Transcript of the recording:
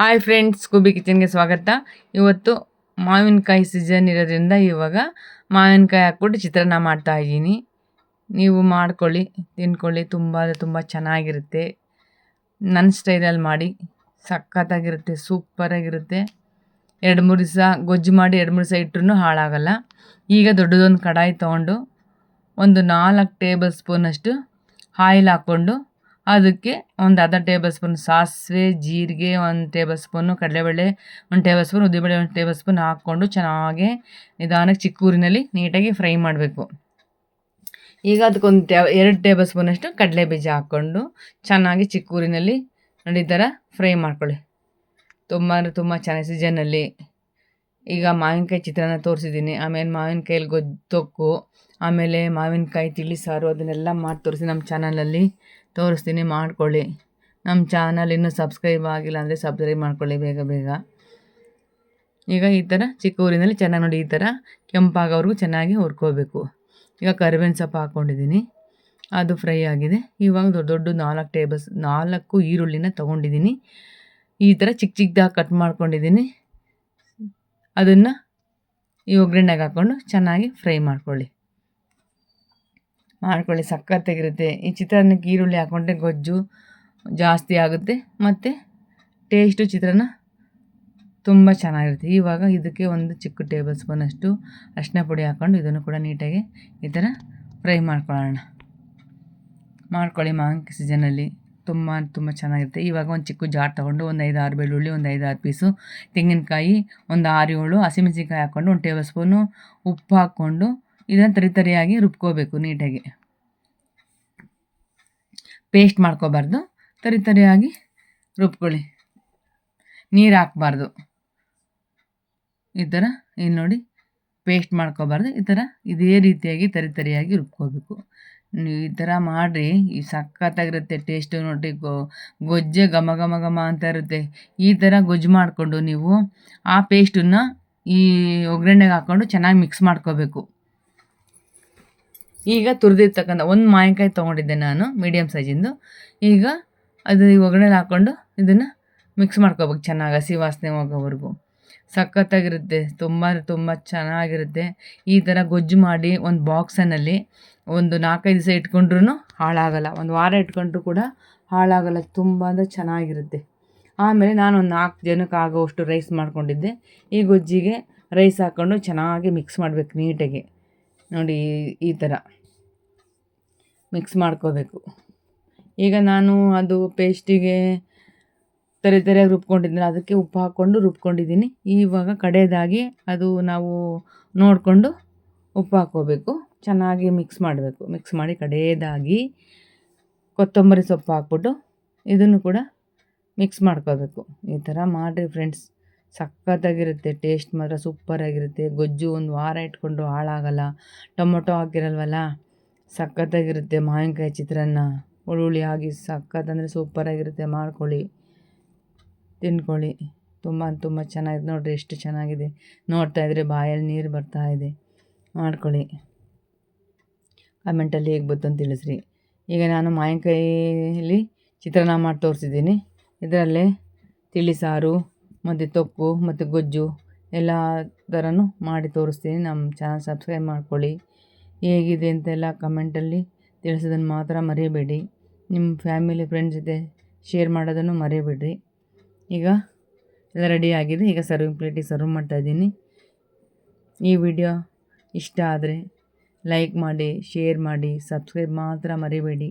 Hi friends, Kubi ಕಿಚನ್ಗೆ ಸ್ವಾಗತ. ಇವತ್ತು ಮಾವಿನಕಾಯಿ ಸೀಸನ್ ಇರೋದ್ರಿಂದ ಇವಾಗ ಮಾವಿನಕಾಯಿ ಹಾಕ್ಬಿಟ್ಟು ಚಿತ್ರಾನ್ನ ಮಾಡ್ತಾಯಿದ್ದೀನಿ. ನೀವು ಮಾಡ್ಕೊಳ್ಳಿ, ತಿನ್ಕೊಳ್ಳಿ. ತುಂಬ ಚೆನ್ನಾಗಿರುತ್ತೆ. ನನ್ನ ಸ್ಟೈಲಲ್ಲಿ ಮಾಡಿ, ಸಖತ್ತಾಗಿರುತ್ತೆ, ಸೂಪರಾಗಿರುತ್ತೆ. 2-3 ದಿವಸ ಗೊಜ್ಜು ಮಾಡಿ 2-3 ದಿವಸ ಇಟ್ಟರೂ ಹಾಳಾಗಲ್ಲ. ಈಗ ದೊಡ್ಡದೊಂದು ಕಡಾಯಿ ತೊಗೊಂಡು ಒಂದು 4 ಟೇಬಲ್ ಸ್ಪೂನಷ್ಟು ಆಯಿಲ್ ಹಾಕ್ಕೊಂಡು ಅದಕ್ಕೆ ಒಂದು ಅರ್ಧ ಟೇಬಲ್ ಸ್ಪೂನ್ ಸಾಸಿವೆ, ಜೀರಿಗೆ, 1 ಟೇಬಲ್ ಸ್ಪೂನು ಕಡಲೆಬೇಳೆ, 1 ಟೇಬಲ್ ಸ್ಪೂನ್ ಉದ್ದಿನಬೇಳೆ, 1 ಟೇಬಲ್ ಸ್ಪೂನ್ ಹಾಕ್ಕೊಂಡು ಚೆನ್ನಾಗಿ ನಿಧಾನಕ್ಕೆ ಚಿಕ್ಕ ಊರಿನಲ್ಲಿ ನೀಟಾಗಿ ಫ್ರೈ ಮಾಡಬೇಕು. ಈಗ ಅದಕ್ಕೊಂದು 2 ಟೇಬಲ್ ಸ್ಪೂನಷ್ಟು ಕಡಲೆ ಬೀಜ ಹಾಕ್ಕೊಂಡು ಚೆನ್ನಾಗಿ ಚಿಕ್ಕ ಊರಿನಲ್ಲಿ ನೋಡಿ ಈ ಥರ ಫ್ರೈ ಮಾಡ್ಕೊಳ್ಳಿ. ತುಂಬ ಚೆನ್ನಾಗಿ ಸೀಸನ್ನಲ್ಲಿ ಈಗ ಮಾವಿನಕಾಯಿ ಚಿತ್ರಾನ್ನ ತೋರಿಸಿದ್ದೀನಿ. ಆಮೇಲೆ ಮಾವಿನಕಾಯಲ್ಲಿ ತೊಕ್ಕು, ಆಮೇಲೆ ಮಾವಿನಕಾಯಿ ತಿಳಿ ಸಾರು, ಅದನ್ನೆಲ್ಲ ಮಾಡಿ ತೋರಿಸಿ ನಮ್ಮ ಚಾನಲಲ್ಲಿ ತೋರಿಸ್ತೀನಿ. ಮಾಡ್ಕೊಳ್ಳಿ. ನಮ್ಮ ಚಾನಲ್ ಇನ್ನೂ ಸಬ್ಸ್ಕ್ರೈಬ್ ಆಗಿಲ್ಲ ಅಂದರೆ ಸಬ್ಸ್ಕ್ರೈಬ್ ಮಾಡ್ಕೊಳ್ಳಿ ಬೇಗ. ಈಗ ಈ ಥರ ಚಿಕ್ಕ ಊರಿನಲ್ಲಿ ಚೆನ್ನಾಗಿ ನೋಡಿ ಈ ಥರ ಕೆಂಪಾಗೋವರೆಗೂ ಚೆನ್ನಾಗಿ ಹುರ್ಕೋಬೇಕು. ಈಗ ಕರಿಬೇವಿನ ಸೊಪ್ಪು ಹಾಕ್ಕೊಂಡಿದ್ದೀನಿ, ಅದು ಫ್ರೈ ಆಗಿದೆ. ಇವಾಗ ದೊಡ್ಡ 4 ಈರುಳ್ಳಿನ ತೊಗೊಂಡಿದ್ದೀನಿ. ಈ ಥರ ಚಿಕ್ಕದಾಗಿ ಕಟ್ ಮಾಡ್ಕೊಂಡಿದ್ದೀನಿ. ಅದನ್ನು ಈ ಒಗ್ಗರಣೆಗೆ ಹಾಕ್ಕೊಂಡು ಚೆನ್ನಾಗಿ ಫ್ರೈ ಮಾಡ್ಕೊಳ್ಳಿ. ಸಖತ್ತಾಗಿರುತ್ತೆ. ಈ ಚಿತ್ರಾನ್ನಕ್ಕೆ ಈರುಳ್ಳಿ ಹಾಕ್ಕೊಂಡ್ರೆ ಗೊಜ್ಜು ಜಾಸ್ತಿ ಆಗುತ್ತೆ ಮತ್ತು ಟೇಸ್ಟು ಚಿತ್ರಾನ್ನ ತುಂಬ ಚೆನ್ನಾಗಿರುತ್ತೆ. ಇವಾಗ ಇದಕ್ಕೆ ಒಂದು ಚಿಕ್ಕ ಟೇಬಲ್ ಸ್ಪೂನಷ್ಟು ಅರಿಶಿನ ಪುಡಿ ಹಾಕ್ಕೊಂಡು ಇದನ್ನು ಕೂಡ ನೀಟಾಗಿ ಈ ಥರ ಫ್ರೈ ಮಾಡ್ಕೊಳ್ಳಿ. ಮಾವಿನಕಾಯಿ ಸೀಸನಲ್ಲಿ ತುಂಬ ಚೆನ್ನಾಗಿರುತ್ತೆ. ಇವಾಗ ಒಂದು ಚಿಕ್ಕ ಜಾರ್ ತೊಗೊಂಡು ಒಂದು 5-6 ಬೆಳ್ಳುಳ್ಳಿ, ಒಂದು 5-6 ಪೀಸು ತೆಂಗಿನಕಾಯಿ, ಒಂದು 6-7 ಹಸಿಮೆಣಸಿನ್ಕಾಯಿ ಹಾಕ್ಕೊಂಡು 1 ಟೇಬಲ್ ಸ್ಪೂನು ಉಪ್ಪು ಹಾಕ್ಕೊಂಡು ಇದನ್ನು ತರಿಯಾಗಿ ರುಬ್ಕೋಬೇಕು. ನೀಟಾಗಿ ಪೇಸ್ಟ್ ಮಾಡ್ಕೋಬಾರ್ದು, ತರಿಯಾಗಿ ರುಬ್ಕೊಳ್ಳಿ. ನೀರು ಹಾಕ್ಬಾರ್ದು. ಈ ಥರ ನೋಡಿ ಪೇಸ್ಟ್ ಮಾಡ್ಕೋಬಾರ್ದು. ಈ ಥರ ಇದೇ ರೀತಿಯಾಗಿ ತರಿಯಾಗಿ ರುಬ್ಕೋಬೇಕು. ನೀವು ಈ ಥರ ಮಾಡಿರಿ, ಈ ಸಖತ್ತಾಗಿರುತ್ತೆ. ಟೇಸ್ಟು ನೋಡಿ ಗೊಜ್ಜೆ ಘಮ ಅಂತ ಇರುತ್ತೆ. ಈ ಥರ ಗೊಜ್ಜು ಮಾಡಿಕೊಂಡು ನೀವು ಆ ಪೇಸ್ಟನ್ನು ಈ ಒಗ್ಗರಣೆಗೆ ಹಾಕ್ಕೊಂಡು ಚೆನ್ನಾಗಿ ಮಿಕ್ಸ್ ಮಾಡ್ಕೋಬೇಕು. ಈಗ ತುರಿದಿರ್ತಕ್ಕಂಥ ಒಂದು ಮಾವಿನಕಾಯಿ ತೊಗೊಂಡಿದ್ದೆ ನಾನು, ಮೀಡಿಯಮ್ ಸೈಜಿಂದು. ಈಗ ಅದು ಈ ಒಗ್ಗರಣೆಗೆ ಹಾಕ್ಕೊಂಡು ಇದನ್ನು ಮಿಕ್ಸ್ ಮಾಡ್ಕೋಬೇಕು ಚೆನ್ನಾಗಿ, ಹಸಿ ವಾಸನೆ ಹೋಗೋವರೆಗೂ. ಸಖತ್ತಾಗಿರುತ್ತೆ. ತುಂಬ ಚೆನ್ನಾಗಿರುತ್ತೆ. ಈ ಥರ ಗೊಜ್ಜು ಮಾಡಿ ಒಂದು ಬಾಕ್ಸನಲ್ಲಿ ಒಂದು 4-5 ದಿವಸ ಇಟ್ಕೊಂಡ್ರೂ ಹಾಳಾಗಲ್ಲ. ಒಂದು ವಾರ ಇಟ್ಕೊಂಡ್ರೂ ಕೂಡ ಹಾಳಾಗಲ್ಲ. ತುಂಬ ಅಂದರೆ ಚೆನ್ನಾಗಿರುತ್ತೆ. ಆಮೇಲೆ ನಾನು ಒಂದು 4 ಜನಕ್ಕೆ ಆಗೋವಷ್ಟು ರೈಸ್ ಮಾಡ್ಕೊಂಡಿದ್ದೆ. ಈ ಗೊಜ್ಜಿಗೆ ರೈಸ್ ಹಾಕ್ಕೊಂಡು ಚೆನ್ನಾಗಿ ಮಿಕ್ಸ್ ಮಾಡಬೇಕು ನೀಟಾಗಿ. ನೋಡಿ ಈ ಥರ ಮಿಕ್ಸ್ ಮಾಡ್ಕೋಬೇಕು. ಈಗ ನಾನು ಅದು ಪೇಸ್ಟಿಗೆ ತರಿಯಾಗಿ ರುಬ್ಕೊಂಡಿದ್ದೀನಿ, ಅದಕ್ಕೆ ಉಪ್ಪು ಹಾಕ್ಕೊಂಡು ರುಬ್ಕೊಂಡಿದ್ದೀನಿ. ಇವಾಗ ಕಡೆಯದಾಗಿ ಅದು ನಾವು ನೋಡಿಕೊಂಡು ಉಪ್ಪು ಹಾಕ್ಕೋಬೇಕು. ಚೆನ್ನಾಗಿ ಮಿಕ್ಸ್ ಮಾಡಬೇಕು. ಮಿಕ್ಸ್ ಮಾಡಿ ಕಡೆಯದಾಗಿ ಕೊತ್ತಂಬರಿ ಸೊಪ್ಪು ಹಾಕ್ಬಿಟ್ಟು ಇದನ್ನು ಕೂಡ ಮಿಕ್ಸ್ ಮಾಡ್ಕೋಬೇಕು. ಈ ಥರ ಮಾಡಿರಿ ಫ್ರೆಂಡ್ಸ್, ಸಖತ್ತಾಗಿರುತ್ತೆ. ಟೇಸ್ಟ್ ಮಾತ್ರ ಸೂಪರಾಗಿರುತ್ತೆ. ಗೊಜ್ಜು ಒಂದು ವಾರ ಇಟ್ಕೊಂಡು ಹಾಳಾಗಲ್ಲ. ಟೊಮೊಟೊ ಹಾಕಿರಲ್ವಲ್ಲ, ಸಖತ್ತಾಗಿರುತ್ತೆ. ಮಾವಿನಕಾಯಿ ಚಿತ್ರಾನ್ನ ಹುಳಿ ಆಗಿ ಸಖತ್ತಂದರೆ ಸೂಪರಾಗಿರುತ್ತೆ. ಮಾಡ್ಕೊಳ್ಳಿ, ತಿನ್ಕೊಳ್ಳಿ. ತುಂಬ ಚೆನ್ನಾಗಿದೆ. ನೋಡಿರಿ ಎಷ್ಟು ಚೆನ್ನಾಗಿದೆ. ನೋಡ್ತಾಯಿದ್ರೆ ಬಾಯಲ್ಲಿ ನೀರು ಬರ್ತಾಯಿದೆ. ಮಾಡ್ಕೊಳ್ಳಿ. ಕಮೆಂಟಲ್ಲಿ ಹೇಗೆ ಬಂತು ಅಂತ ತಿಳಿಸ್ರಿ. ಈಗ ನಾನು ಮಾವಿನಕಾಯಲ್ಲಿ ಚಿತ್ರಾನ್ನ ಮಾಡಿ ತೋರಿಸಿದ್ದೀನಿ. ಇದರಲ್ಲೇ ತಿಳಿ ಸಾರು ಮತ್ತು ತೊಕ್ಕು ಮತ್ತು ಗೊಜ್ಜು ಎಲ್ಲ ಥರನೂ ಮಾಡಿ ತೋರಿಸ್ತೀನಿ. ನಮ್ಮ ಚಾನಲ್ ಸಬ್ಸ್ಕ್ರೈಬ್ ಮಾಡ್ಕೊಳ್ಳಿ. ಹೇಗಿದೆ ಅಂತೆಲ್ಲ ಕಮೆಂಟಲ್ಲಿ ತಿಳಿಸೋದನ್ನು ಮಾತ್ರ ಮರೆಯಬೇಡಿ. ನಿಮ್ಮ ಫ್ಯಾಮಿಲಿ ಫ್ರೆಂಡ್ಸ್ ಜೊತೆ ಶೇರ್ ಮಾಡೋದನ್ನು ಮರೆಯಬೇಡ್ರಿ. ಈಗ ಎಲ್ಲ ರೆಡಿ ಆಗಿದೆ. ಈಗ ಸರ್ವಿಂಗ್ ಪ್ಲೇಟಿಗೆ ಸರ್ವ್ ಮಾಡ್ತಾಯಿದ್ದೀನಿ. ಈ ವಿಡಿಯೋ ಇಷ್ಟ ಆದರೆ ಲೈಕ್ ಮಾಡಿ, ಶೇರ್ ಮಾಡಿ, ಸಬ್ಸ್ಕ್ರೈಬ್ ಮಾತ್ರ ಮರಿಬೇಡಿ.